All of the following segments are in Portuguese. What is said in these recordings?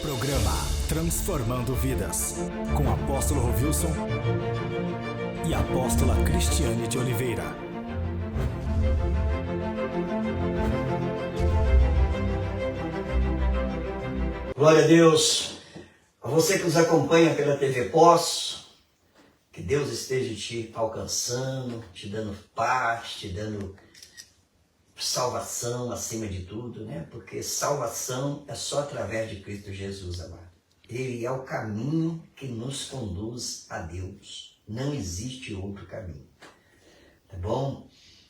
Programa Transformando Vidas, com Apóstolo Rovilson e Apóstola Cristiane de Oliveira. Glória a Deus. A você que nos acompanha pela TV Pós, que Deus esteja te alcançando, te dando paz, te dando salvação acima de tudo, né? Porque salvação é só através de Cristo Jesus, amado. Ele é o caminho que nos conduz a Deus. Não existe outro caminho. Tá bom?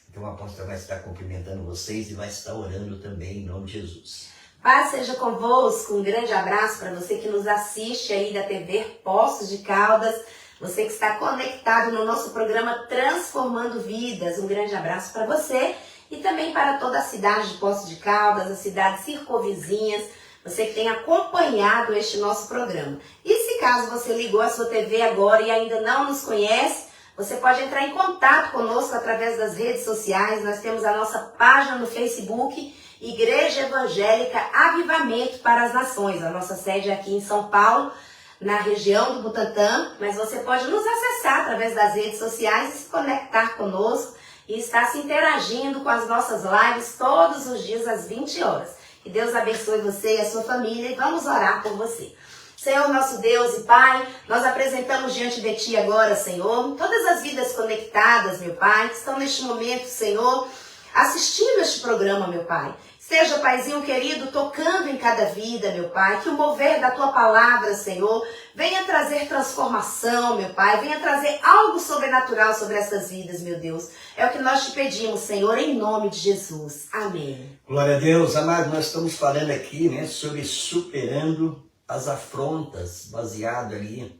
Então o apóstolo vai estar cumprimentando vocês e vai estar orando também em nome de Jesus. Paz seja convosco, um grande abraço para você que nos assiste aí da TV Poços de Caldas, você que está conectado no nosso programa Transformando Vidas, um grande abraço para você e também para toda a cidade de Poços de Caldas, as cidades circunvizinhas, você que tem acompanhado este nosso programa. E se caso você ligou a sua TV agora e ainda não nos conhece, você pode entrar em contato conosco através das redes sociais, nós temos a nossa página no Facebook, Igreja Evangélica Avivamento para as Nações. A nossa sede é aqui em São Paulo, na região do Butantã, mas você pode nos acessar através das redes sociais e se conectar conosco e estar se interagindo com as nossas lives todos os dias às 20 horas. Que Deus abençoe você e a sua família e vamos orar por você. Senhor, nosso Deus e Pai, nós apresentamos diante de Ti agora, Senhor, todas as vidas conectadas, meu Pai, que estão neste momento, Senhor, assistindo este programa, meu Pai. Seja, Paizinho querido, tocando em cada vida, meu Pai, que o mover da Tua palavra, Senhor, venha trazer transformação, meu Pai, venha trazer algo sobrenatural sobre essas vidas, meu Deus. É o que nós te pedimos, Senhor, em nome de Jesus. Amém. Glória a Deus, amado, nós estamos falando aqui, né, sobre superando as afrontas, baseado ali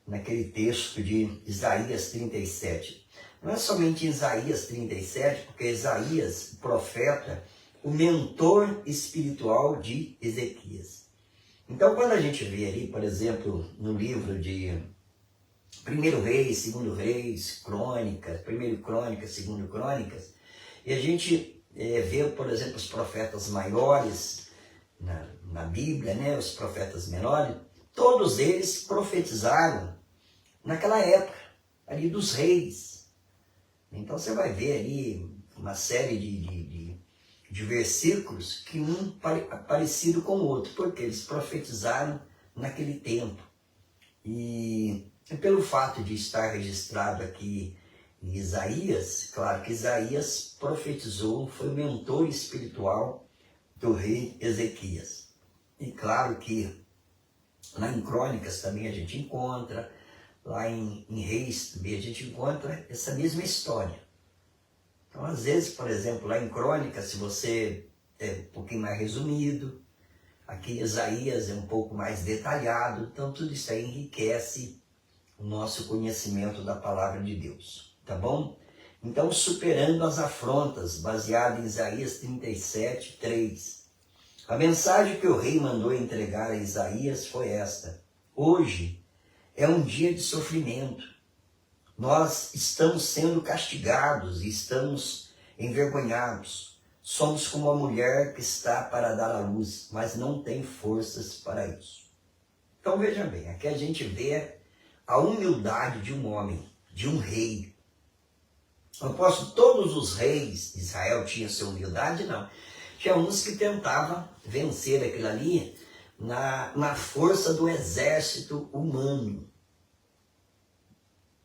naquele texto de Isaías 37. Não é somente Isaías 37, porque Isaías, o profeta, o mentor espiritual de Ezequias. Então, quando a gente vê ali, por exemplo, no livro de 1 Reis, 2 Reis, Crônicas, 1 Crônicas, 2 Crônicas, e a gente vê, por exemplo, os profetas maiores na Bíblia, né, os profetas menores, todos eles profetizaram naquela época, ali dos reis. Então você vai ver ali uma série de versículos que um parecido com o outro, porque eles profetizaram naquele tempo. E pelo fato de estar registrado aqui em Isaías, claro que Isaías profetizou, foi o mentor espiritual do rei Ezequias. E claro que lá em Crônicas também a gente encontra, lá em Reis também a gente encontra essa mesma história. Então, às vezes, por exemplo, lá em Crônicas, se você é um pouquinho mais resumido, aqui em Isaías é um pouco mais detalhado, então tudo isso aí enriquece o nosso conhecimento da palavra de Deus, tá bom? Então, superando as afrontas, baseado em Isaías 37, 3. A mensagem que o rei mandou entregar a Isaías foi esta: hoje é um dia de sofrimento. Nós estamos sendo castigados e estamos envergonhados. Somos como a mulher que está para dar à luz, mas não tem forças para isso. Então veja bem, aqui a gente vê a humildade de um homem, de um rei. Eu posso, todos os reis de Israel tinham sua humildade? Não. Tinha uns que tentavam vencer aquilo ali na força do exército humano.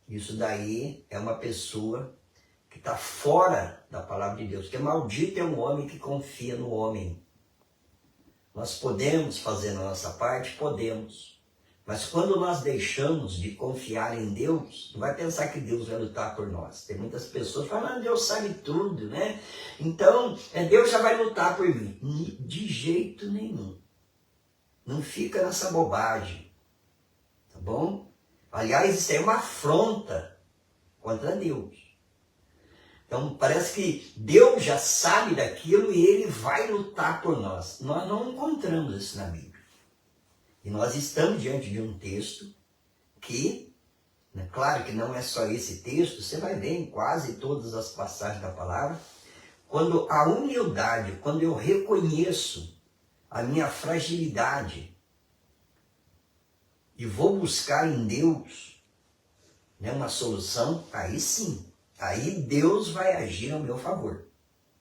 Isso daí é uma pessoa que está fora da palavra de Deus. Porque maldito é um homem que confia no homem. Nós podemos fazer a nossa parte? Podemos. Mas quando nós deixamos de confiar em Deus, não vai pensar que Deus vai lutar por nós. Tem muitas pessoas que falam, Deus sabe tudo, né? Então, Deus já vai lutar por mim. De jeito nenhum. Não fica nessa bobagem. Tá bom? Aliás, isso é uma afronta contra Deus. Então, parece que Deus já sabe daquilo e Ele vai lutar por nós. Nós não encontramos isso na Bíblia. E nós estamos diante de um texto que, né, claro que não é só esse texto, você vai ver em quase todas as passagens da palavra, quando a humildade, quando eu reconheço a minha fragilidade, e vou buscar em Deus, né, uma solução, aí sim, aí Deus vai agir ao meu favor.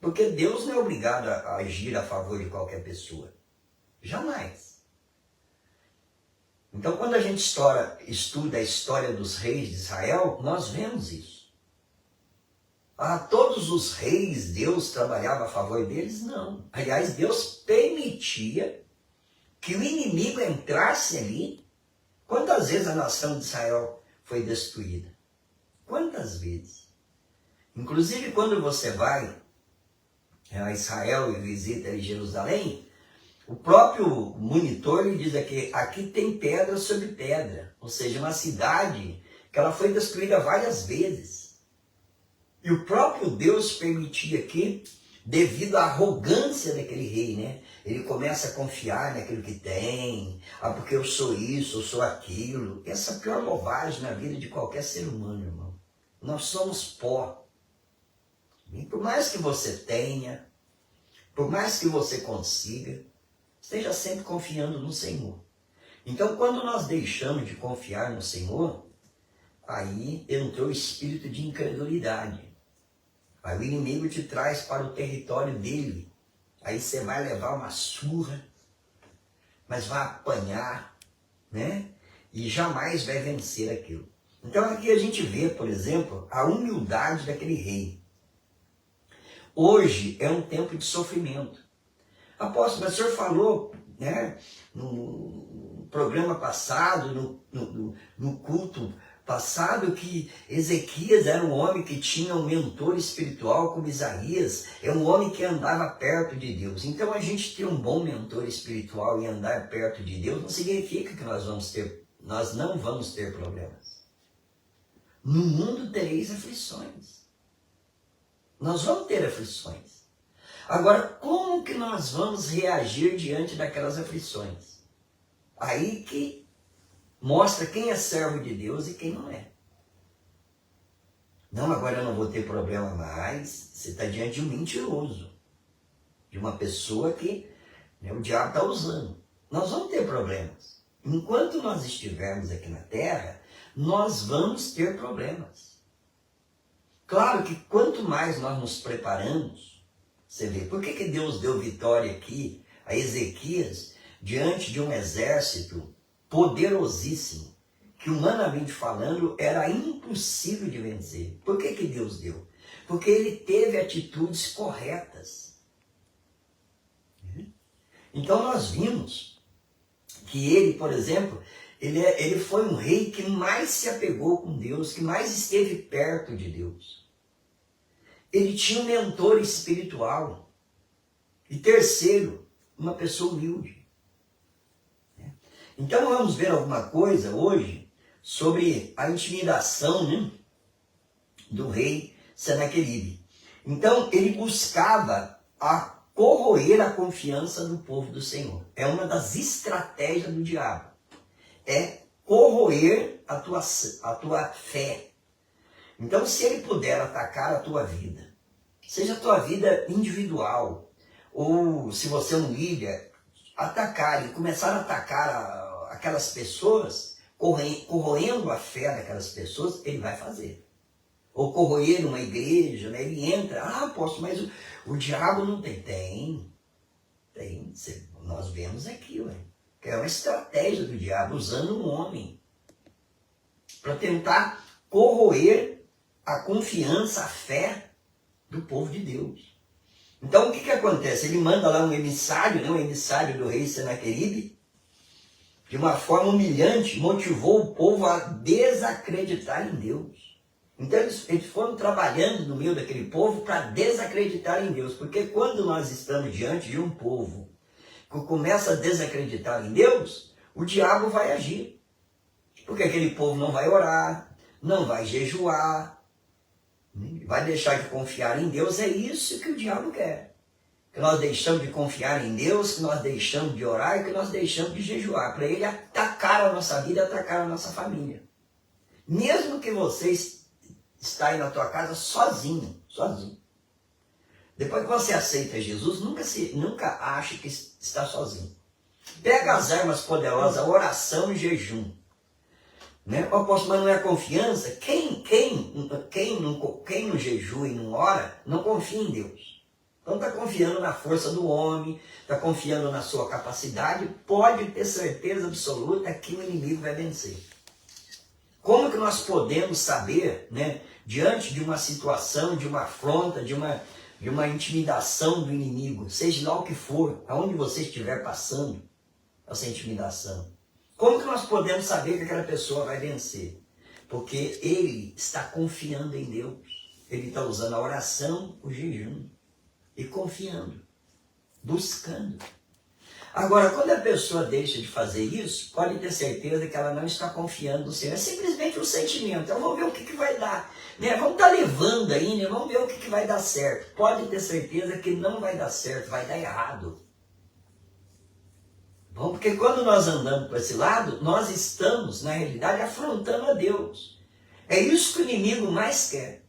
Porque Deus não é obrigado a agir a favor de qualquer pessoa. Jamais. Então, quando a gente estuda a história dos reis de Israel, nós vemos isso. Todos os reis, Deus trabalhava a favor deles? Não. Aliás, Deus permitia que o inimigo entrasse ali. Quantas vezes a nação de Israel foi destruída? Quantas vezes? Inclusive, quando você vai a Israel e visita em Jerusalém, o próprio monitor lhe diz aqui tem pedra sobre pedra, ou seja, uma cidade que ela foi destruída várias vezes. E o próprio Deus permitia que, devido à arrogância daquele rei, né, ele começa a confiar naquilo que tem, porque eu sou isso, eu sou aquilo. Essa é a pior bobagem na vida de qualquer ser humano, irmão. Nós somos pó. E por mais que você tenha, por mais que você consiga, esteja sempre confiando no Senhor. Então, quando nós deixamos de confiar no Senhor, aí entrou o espírito de incredulidade. Aí o inimigo te traz para o território dele. Aí você vai levar uma surra, mas vai apanhar, né? E jamais vai vencer aquilo. Então aqui a gente vê, por exemplo, a humildade daquele rei. Hoje é um tempo de sofrimento. Apóstolo, mas o senhor falou, né, no programa passado, no culto passado, que Ezequias era um homem que tinha um mentor espiritual como Isaías, é um homem que andava perto de Deus. Então a gente ter um bom mentor espiritual e andar perto de Deus não significa que nós não vamos ter problemas. No mundo tereis aflições. Nós vamos ter aflições. Agora, como que nós vamos reagir diante daquelas aflições? Aí que mostra quem é servo de Deus e quem não é. Não, agora eu não vou ter problema mais. Você está diante de um mentiroso. De uma pessoa que, né, o diabo está usando. Nós vamos ter problemas. Enquanto nós estivermos aqui na terra, nós vamos ter problemas. Claro que quanto mais nós nos preparamos, você vê, por que Deus deu vitória aqui a Ezequias diante de um exército poderosíssimo, que humanamente falando era impossível de vencer? Por que Deus deu? Porque ele teve atitudes corretas. Então nós vimos que ele, por exemplo, ele foi um rei que mais se apegou com Deus, que mais esteve perto de Deus. Ele tinha um mentor espiritual. E terceiro, uma pessoa humilde. Então vamos ver alguma coisa hoje sobre a intimidação, né, do rei Senaqueribe. Então ele buscava corroer a confiança do povo do Senhor. É uma das estratégias do diabo. É corroer a tua fé. Então, se ele puder atacar a tua vida, seja a tua vida individual, ou se você é um líder, atacar e começar a atacar aquelas pessoas, corroendo a fé daquelas pessoas, ele vai fazer. Ou corroer uma igreja, né? Ele entra, apóstolo, mas o diabo não tem. Tem. Nós vemos aqui, ué. Que é uma estratégia do diabo, usando um homem para tentar corroer a confiança, a fé do povo de Deus. Então o que acontece? Ele manda lá um emissário, né, um emissário do rei Senaqueribe, de uma forma humilhante, motivou o povo a desacreditar em Deus. Então eles foram trabalhando no meio daquele povo para desacreditar em Deus, porque quando nós estamos diante de um povo que começa a desacreditar em Deus, o diabo vai agir. Porque aquele povo não vai orar, não vai jejuar, vai deixar de confiar em Deus. É isso que o diabo quer. Que nós deixamos de confiar em Deus, que nós deixamos de orar e que nós deixamos de jejuar. Para ele atacar a nossa vida, atacar a nossa família. Mesmo que você está aí na tua casa sozinho. Depois que você aceita Jesus, nunca ache que está sozinho. Pega as armas poderosas, oração e jejum. Né? O apóstolo, mas não é confiança? Quem no jejum e não ora, não confia em Deus. Então está confiando na força do homem, está confiando na sua capacidade, pode ter certeza absoluta que o inimigo vai vencer. Como que nós podemos saber, né, diante de uma situação, de uma afronta, de uma intimidação do inimigo, seja lá o que for, aonde você estiver passando essa intimidação, como que nós podemos saber que aquela pessoa vai vencer? Porque ele está confiando em Deus, ele está usando a oração, o jejum, e confiando, buscando. Agora, quando a pessoa deixa de fazer isso, pode ter certeza que ela não está confiando no Senhor. É simplesmente um sentimento. Então, vamos ver o que vai dar. Né? Vamos estar levando aí, né? Vamos ver o que vai dar certo. Pode ter certeza que não vai dar certo, vai dar errado. Bom, porque quando nós andamos para esse lado, nós estamos, na realidade, afrontando a Deus. É isso que o inimigo mais quer.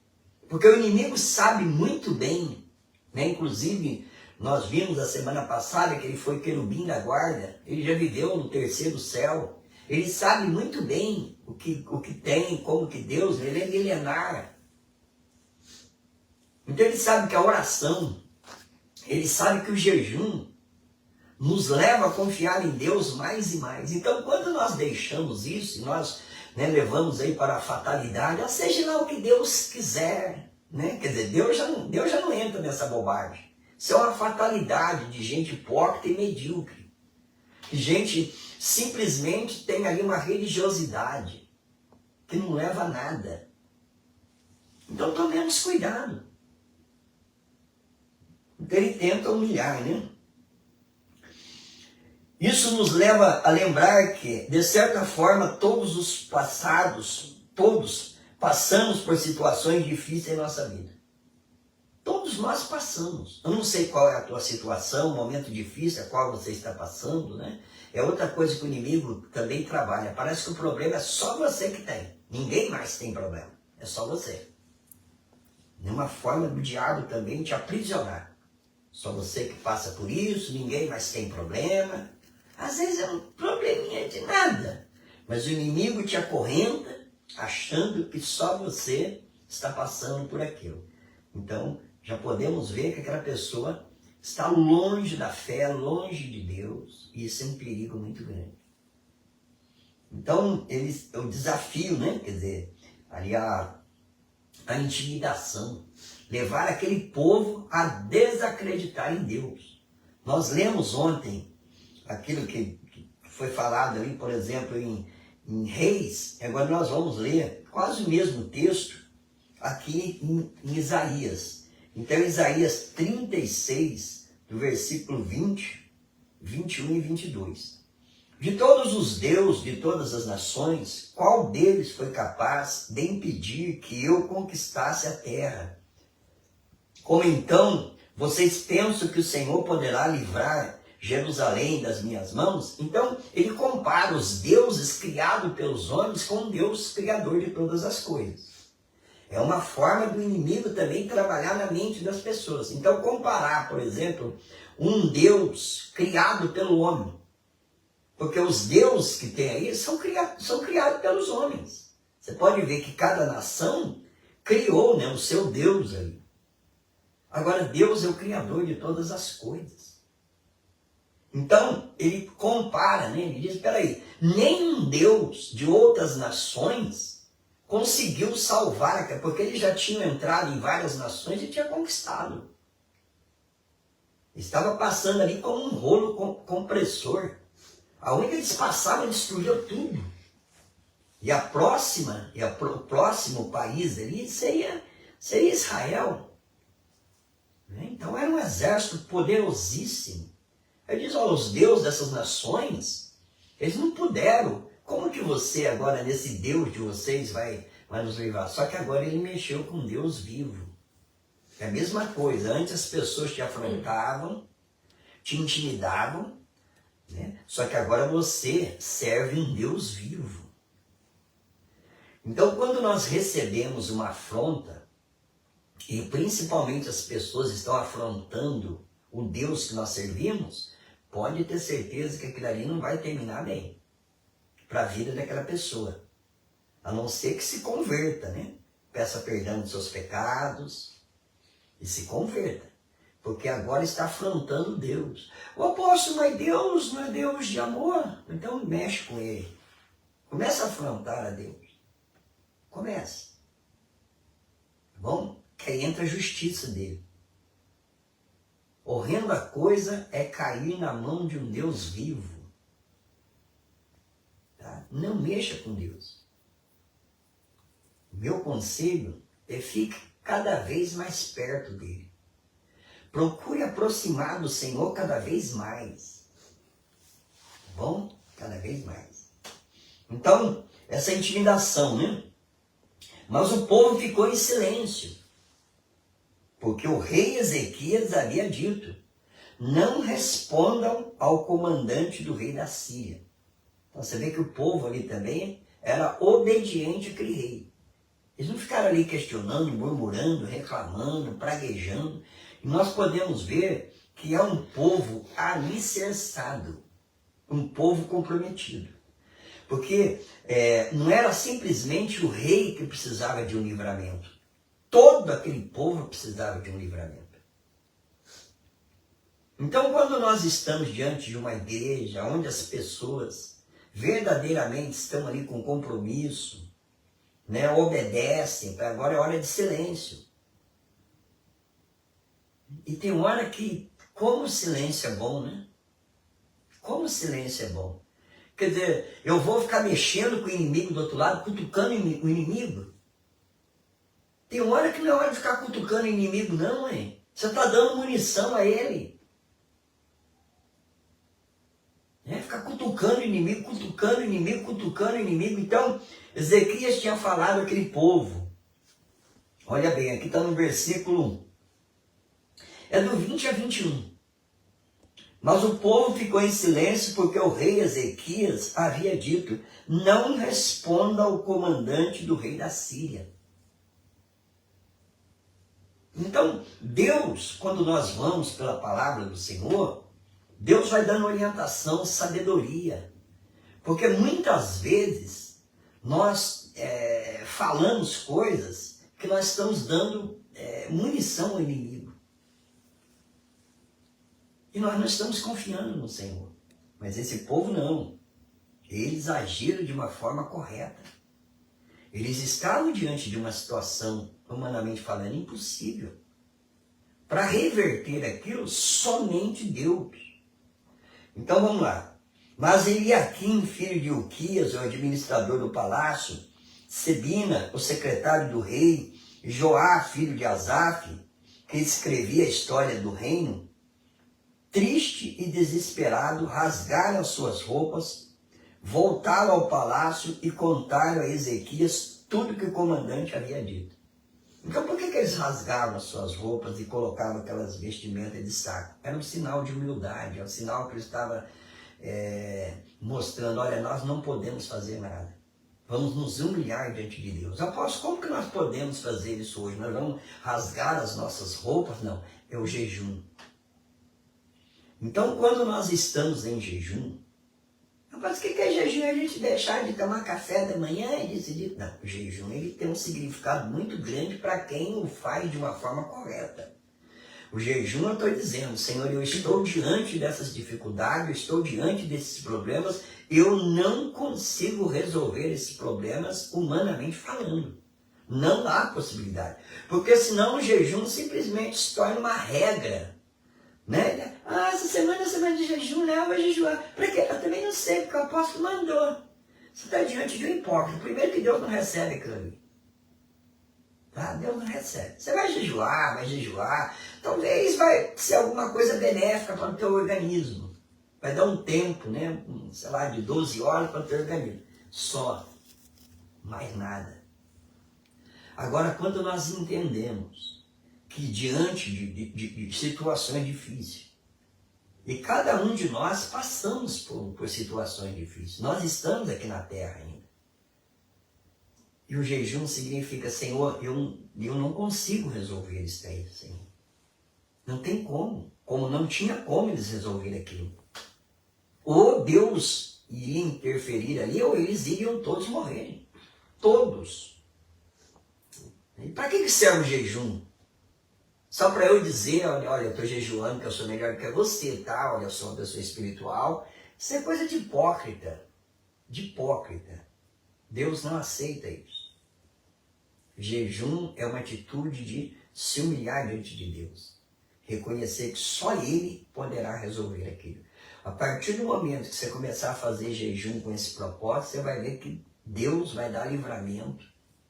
Porque o inimigo sabe muito bem, né? Inclusive, nós vimos a semana passada que ele foi querubim da guarda, ele já viveu no terceiro céu, ele sabe muito bem o que tem, como que Deus, ele é milenar. Então ele sabe que a oração, ele sabe que o jejum nos leva a confiar em Deus mais e mais. Então quando nós deixamos isso, e nós, né, levamos aí para a fatalidade, seja lá o que Deus quiser, né? Quer dizer, Deus já não entra nessa bobagem. Isso é uma fatalidade de gente hipócrita e medíocre. Gente simplesmente tem ali uma religiosidade que não leva a nada. Então tomemos cuidado. Então ele tenta humilhar, né? Isso nos leva a lembrar que, de certa forma, todos passamos por situações difíceis em nossa vida. Todos nós passamos. Eu não sei qual é a tua situação, o momento difícil a qual você está passando, né? É outra coisa que o inimigo também trabalha. Parece que o problema é só você que tem. Ninguém mais tem problema. É só você. É uma forma do diabo também te aprisionar. Só você que passa por isso, ninguém mais tem problema. Às vezes é um probleminha de nada. Mas o inimigo te acorrenta, achando que só você está passando por aquilo. Então, já podemos ver que aquela pessoa está longe da fé, longe de Deus, e isso é um perigo muito grande. Então, o desafio, né? Quer dizer, ali a intimidação, levar aquele povo a desacreditar em Deus. Nós lemos ontem aquilo que foi falado ali, por exemplo, em Reis, agora nós vamos ler quase o mesmo texto aqui em Isaías. Então, Isaías 36, do versículo 20, 21 e 22. De todos os deuses de todas as nações, qual deles foi capaz de impedir que eu conquistasse a terra? Como então vocês pensam que o Senhor poderá livrar Jerusalém das minhas mãos? Então, ele compara os deuses criados pelos homens com o Deus criador de todas as coisas. É uma forma do inimigo também trabalhar na mente das pessoas. Então, comparar, por exemplo, um Deus criado pelo homem. Porque os deuses que tem aí são criados pelos homens. Você pode ver que cada nação criou, né, o seu Deus aí. Agora, Deus é o criador de todas as coisas. Então, ele compara, né, ele diz, espera aí, nenhum Deus de outras nações conseguiu salvar, porque eles já tinham entrado em várias nações e tinham conquistado. Estava passando ali como um rolo compressor. Aonde eles passavam, destruía tudo. E o próximo país ali seria Israel. Então era um exército poderosíssimo. Ele diz, olha, os deuses dessas nações, eles não puderam. Como que você agora, nesse Deus de vocês, vai nos livrar? Só que agora ele mexeu com Deus vivo. É a mesma coisa. Antes as pessoas te afrontavam, te intimidavam, né? Só que agora você serve um Deus vivo. Então, quando nós recebemos uma afronta, e principalmente as pessoas estão afrontando o Deus que nós servimos, pode ter certeza que aquilo ali não vai terminar bem para a vida daquela pessoa. A não ser que se converta, né? Peça perdão dos seus pecados e se converta. Porque agora está afrontando Deus. O apóstolo, mas Deus não é Deus de amor? Então mexe com ele. Começa a afrontar a Deus. Começa. Tá bom? Que aí entra a justiça dele. Horrenda coisa é cair na mão de um Deus vivo. Tá? Não mexa com Deus. Meu conselho é fique cada vez mais perto dele. Procure aproximar do Senhor cada vez mais. Bom? Cada vez mais. Então, essa intimidação, né? Mas o povo ficou em silêncio. Porque o rei Ezequias havia dito, não respondam ao comandante do rei da Síria. Então você vê que o povo ali também era obediente àquele rei. Eles não ficaram ali questionando, murmurando, reclamando, praguejando. E nós podemos ver que é um povo alicerçado, um povo comprometido. Porque não era simplesmente o rei que precisava de um livramento. Todo aquele povo precisava de um livramento. Então, quando nós estamos diante de uma igreja onde as pessoas verdadeiramente estão ali com compromisso, né, obedecem, agora é hora de silêncio. E tem hora que, como o silêncio é bom, né? Como o silêncio é bom. Quer dizer, eu vou ficar mexendo com o inimigo do outro lado, cutucando o inimigo. Tem hora que não é hora de ficar cutucando o inimigo, não, hein? Você está dando munição a ele. Ficar cutucando o inimigo, cutucando o inimigo, cutucando o inimigo. Então, Ezequias tinha falado àquele povo. Olha bem, aqui está no versículo, é do 20 a 21. Mas o povo ficou em silêncio porque o rei Ezequias havia dito, não responda ao comandante do rei da Síria. Então, Deus, quando nós vamos pela palavra do Senhor, Deus vai dando orientação, sabedoria. Porque muitas vezes nós falamos coisas que nós estamos dando munição ao inimigo. E nós não estamos confiando no Senhor. Mas esse povo não. Eles agiram de uma forma correta. Eles estavam diante de uma situação, humanamente falando, impossível. Para reverter aquilo, somente Deus. Então vamos lá. Mas Eliaquim, filho de Ilquias, o administrador do palácio, Sebina, o secretário do rei, Joá, filho de Asaf, que escrevia a história do reino, triste e desesperado, rasgaram as suas roupas, voltaram ao palácio e contaram a Ezequias tudo que o comandante havia dito. Então por que eles rasgavam as suas roupas e colocavam aquelas vestimentas de saco? Era um sinal de humildade, é um sinal que ele estava mostrando, olha, nós não podemos fazer nada. Vamos nos humilhar diante de Deus. Apóstolo, como que nós podemos fazer isso hoje? Nós vamos rasgar as nossas roupas? Não, é o jejum. Então, quando nós estamos em jejum, mas o que é jejum? A gente deixar de tomar café da manhã e decidir. Não, o jejum ele tem um significado muito grande para quem o faz de uma forma correta. O jejum, eu estou dizendo, Senhor, eu estou diante dessas dificuldades, eu estou diante desses problemas, eu não consigo resolver esses problemas humanamente falando. Não há possibilidade. Porque senão o jejum simplesmente se torna uma regra. Né? Ah, essa semana é semana de jejum, né? Eu vou jejuar. Para quê? Eu também não sei, porque o apóstolo mandou. Você está diante de um hipócrita. Primeiro que Deus não recebe aquilo ali. Tá? Deus não recebe. Você vai jejuar. Talvez vai ser alguma coisa benéfica para o teu organismo. Vai dar um tempo, né? Sei lá, de 12 horas para o teu organismo. Só. Mais nada. Agora, quando nós entendemos que diante de situações difíceis, e cada um de nós passamos por situações difíceis, nós estamos aqui na terra ainda. E o jejum significa, Senhor, eu não consigo resolver isso aí, Senhor. Não tem como não tinha como eles resolverem aquilo. Ou Deus iria interferir ali, ou eles iriam todos morrerem. todos. E para que serve o jejum? Só para eu dizer, olha, eu estou jejuando, que eu sou melhor que você, tá? Olha, eu sou uma pessoa espiritual. Isso é coisa de hipócrita. De hipócrita. Deus não aceita isso. Jejum é uma atitude de se humilhar diante de Deus. Reconhecer que só Ele poderá resolver aquilo. A partir do momento que você começar a fazer jejum com esse propósito, você vai ver que Deus vai dar livramento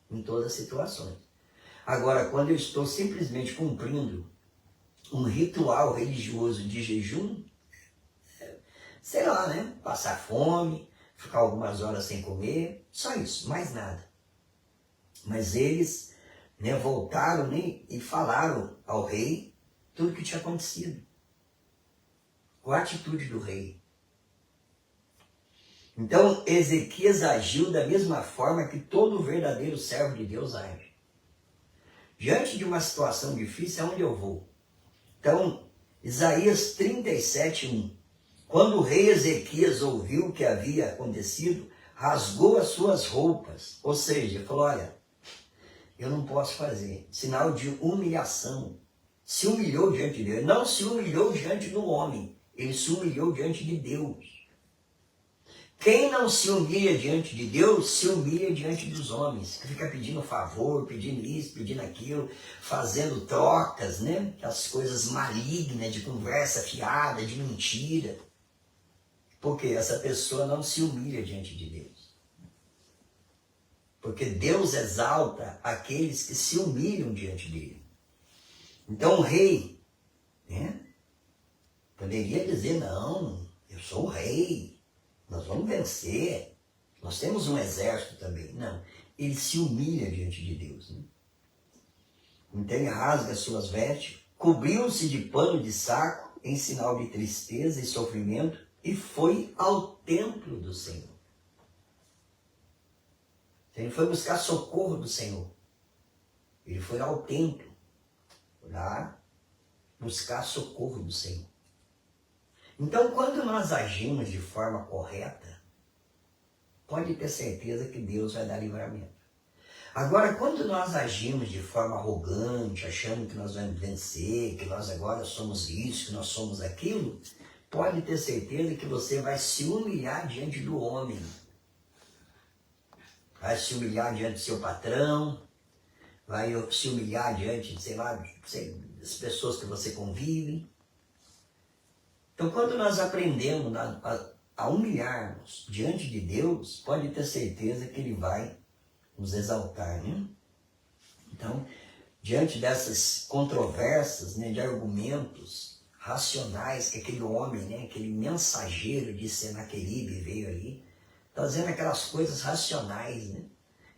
em todas as situações. Agora, quando eu estou simplesmente cumprindo um ritual religioso de jejum, sei lá, né? Passar fome, ficar algumas horas sem comer, só isso, mais nada. Mas eles, né, voltaram, né, e falaram ao rei tudo o que tinha acontecido. Qual a atitude do rei? Então, Ezequias agiu da mesma forma que todo verdadeiro servo de Deus age. Diante de uma situação difícil, aonde eu vou? Então, Isaías 37:1. Quando o rei Ezequias ouviu o que havia acontecido, rasgou as suas roupas. Ou seja, falou, olha, eu não posso fazer. Sinal de humilhação. Se humilhou diante de Deus. Não se humilhou diante do homem. Ele se humilhou diante de Deus. Quem não se humilha diante de Deus, se humilha diante dos homens, que fica pedindo favor, pedindo isso, pedindo aquilo, fazendo trocas, né? As coisas malignas, de conversa fiada, de mentira. Porque essa pessoa não se humilha diante de Deus. Porque Deus exalta aqueles que se humilham diante dele. Então o rei, né, poderia dizer, não, eu sou o rei. Nós vamos vencer. Nós temos um exército também. Não. Ele se humilha diante de Deus. Né? Então ele rasga suas vestes, cobriu-se de pano de saco, em sinal de tristeza e sofrimento, e foi ao templo do Senhor. Ele foi buscar socorro do Senhor. Ele foi ao templo, lá, buscar socorro do Senhor. Então, quando nós agimos de forma correta, pode ter certeza que Deus vai dar livramento. Agora, quando nós agimos de forma arrogante, achando que nós vamos vencer, que nós agora somos isso, que nós somos aquilo, pode ter certeza que você vai se humilhar diante do homem. Vai se humilhar diante do seu patrão, vai se humilhar diante, sei lá, das pessoas que você convive. Então, quando nós aprendemos a humilhar-nos diante de Deus, pode ter certeza que Ele vai nos exaltar. Né? Então, diante dessas controvérsias, né, de argumentos racionais que aquele homem, né, aquele mensageiro de Senaqueribe veio ali, trazendo aquelas coisas racionais. Né?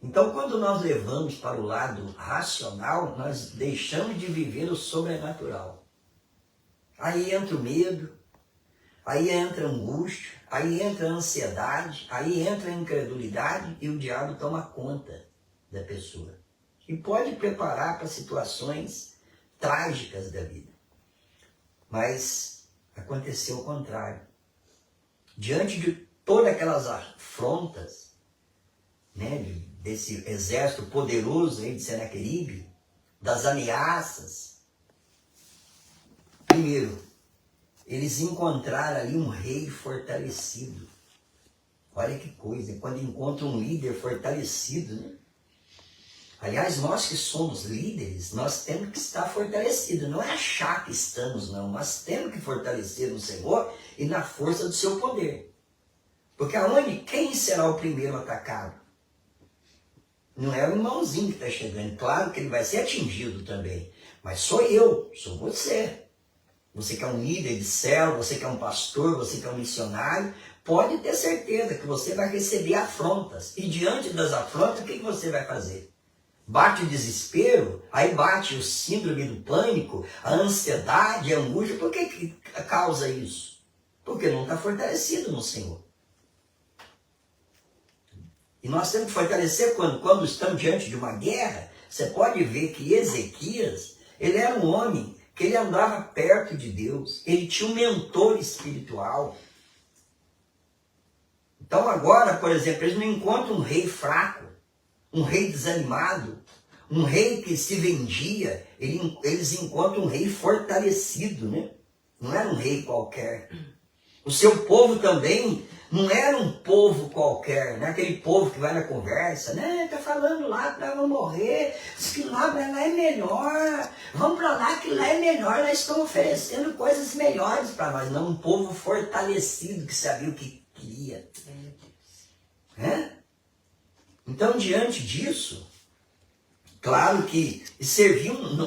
Então, quando nós levamos para o lado racional, nós deixamos de viver o sobrenatural. Aí entra o medo, aí entra a angústia, aí entra a ansiedade, aí entra a incredulidade e o diabo toma conta da pessoa. E pode preparar para situações trágicas da vida. Mas aconteceu o contrário. Diante de todas aquelas afrontas, né, desse exército poderoso aí de Senaqueribe, das ameaças, primeiro, eles encontraram ali um rei fortalecido. Olha que coisa, quando encontram um líder fortalecido, né? Aliás, nós que somos líderes, nós temos que estar fortalecidos. Não é achar que estamos, não. Nós temos que fortalecer no Senhor e na força do seu poder. Porque aonde, quem será o primeiro atacado? Não é o irmãozinho que está chegando. Claro que ele vai ser atingido também. Mas sou eu, sou você. Você que é um líder de célula, você que é um pastor, você que é um missionário, pode ter certeza que você vai receber afrontas. E diante das afrontas, o que você vai fazer? Bate o desespero, aí bate o síndrome do pânico, a ansiedade, a angústia. Por que causa isso? Porque não está fortalecido no Senhor. E nós temos que fortalecer quando estamos diante de uma guerra. Você pode ver que Ezequias, ele era um homem que ele andava perto de Deus, ele tinha um mentor espiritual. Então agora, por exemplo, eles não encontram um rei fraco, um rei desanimado, um rei que se vendia, eles encontram um rei fortalecido, né? Não era um rei qualquer. O seu povo também não era um povo qualquer, não é aquele povo que vai na conversa, né? Tá falando lá que nós vamos morrer, diz que lá é melhor, vamos para lá que lá é melhor, nós estamos oferecendo coisas melhores para nós. Não, um povo fortalecido que sabia o que queria. É? Então, diante disso, claro que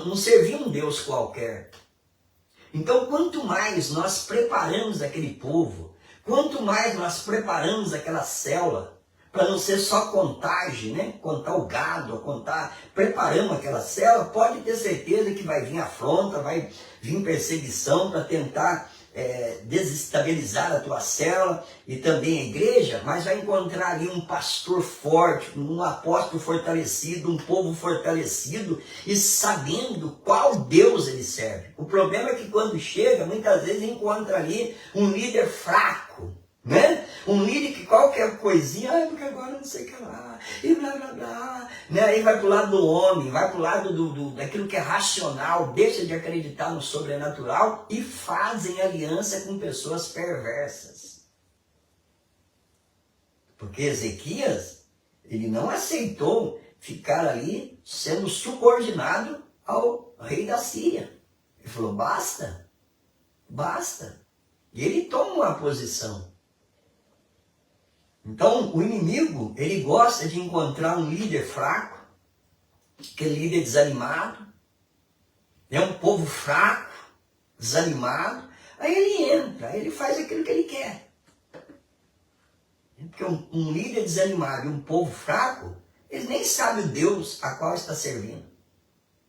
não servia um Deus qualquer. Então, quanto mais nós preparamos aquele povo, quanto mais nós preparamos aquela célula, para não ser só contagem, né? Contar o gado, preparamos aquela célula, pode ter certeza que vai vir afronta, vai vir perseguição para tentar desestabilizar a tua célula e também a igreja, mas vai encontrar ali um pastor forte, um apóstolo fortalecido, um povo fortalecido e sabendo qual Deus ele serve. O problema é que quando chega, muitas vezes encontra ali um líder fraco, né? Um líder que qualquer coisinha, porque agora não sei o que lá, e blá blá blá, né? Aí vai pro lado do homem, vai pro lado daquilo que é racional, deixa de acreditar no sobrenatural e fazem aliança com pessoas perversas. Porque Ezequias, ele não aceitou ficar ali sendo subordinado ao rei da Síria. Ele falou, basta. E ele toma uma posição. Então, o inimigo, ele gosta de encontrar um líder fraco, aquele líder desanimado, é um povo fraco, desanimado, aí ele entra, aí ele faz aquilo que ele quer. Porque um líder desanimado e um povo fraco, eles nem sabem o Deus a qual está servindo.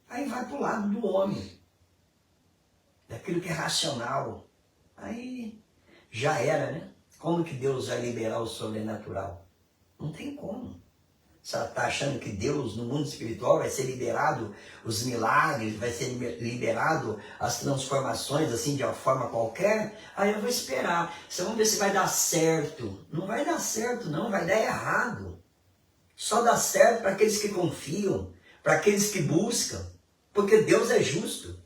Aí vai para o lado do homem, daquilo que é racional. Aí já era, né? Como que Deus vai liberar o sobrenatural? Não tem como. Você está achando que Deus, no mundo espiritual, vai ser liberado os milagres, vai ser liberado as transformações, assim, de uma forma qualquer? Aí eu vou esperar. Vamos ver se vai dar certo. Não vai dar certo, não. Vai dar errado. Só dá certo para aqueles que confiam, para aqueles que buscam. Porque Deus é justo.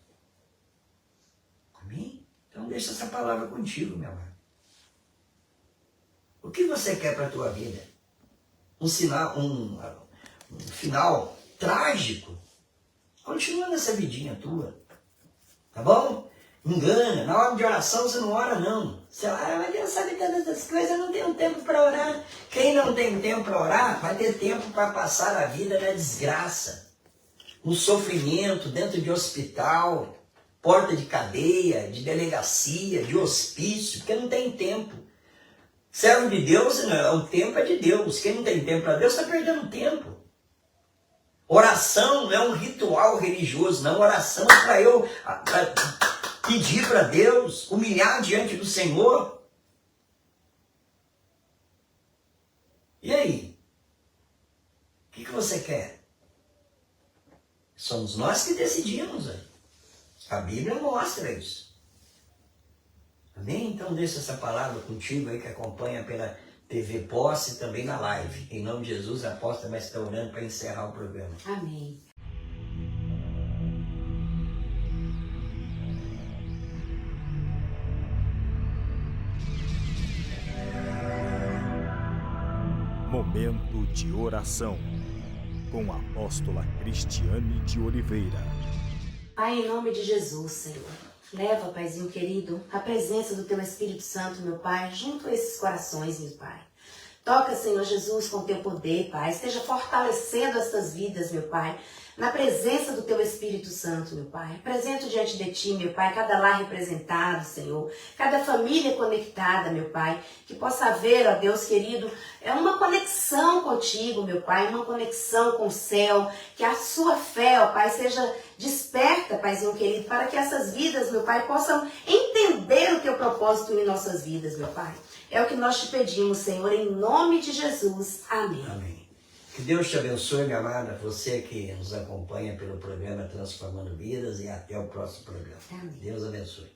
Amém? Então deixa essa palavra contigo, meu amado. O que você quer para a tua vida? Um final trágico? Continua nessa vidinha tua. Tá bom? Engana. Na hora de oração você não ora não. Você mas Deus sabe todas as coisas, eu não tenho tempo para orar. Quem não tem tempo para orar, vai ter tempo para passar a vida na desgraça. No sofrimento, dentro de hospital, porta de cadeia, de delegacia, de hospício, porque não tem tempo. Servo de Deus, o tempo é de Deus. Quem não tem tempo para Deus está perdendo tempo. Oração não é um ritual religioso, não. Oração é para eu pedir para Deus, humilhar diante do Senhor. E aí? O que você quer? Somos nós que decidimos. A Bíblia mostra isso. Amém? Então deixa essa palavra contigo aí que acompanha pela TV Posse e também na live. Em nome de Jesus, a apóstola vai estar orando para encerrar o programa. Amém. Momento de oração com a apóstola Cristiane de Oliveira. Pai, em nome de Jesus, Senhor. Leva, Paizinho querido, a presença do Teu Espírito Santo, meu Pai, junto a esses corações, meu Pai. Toca, Senhor Jesus, com Teu poder, Pai. Esteja fortalecendo estas vidas, meu Pai, na presença do Teu Espírito Santo, meu Pai. Apresento diante de Ti, meu Pai, cada lar representado, Senhor. Cada família conectada, meu Pai. Que possa haver, ó Deus querido, uma conexão contigo, meu Pai. Uma conexão com o céu. Que a sua fé, ó Pai, seja desperta, Paizinho querido, para que essas vidas, meu Pai, possam entender o Teu propósito em nossas vidas, meu Pai. É o que nós te pedimos, Senhor, em nome de Jesus. Amém. Amém. Que Deus te abençoe, minha amada, você que nos acompanha pelo programa Transformando Vidas, e até o próximo programa. Amém. Deus abençoe.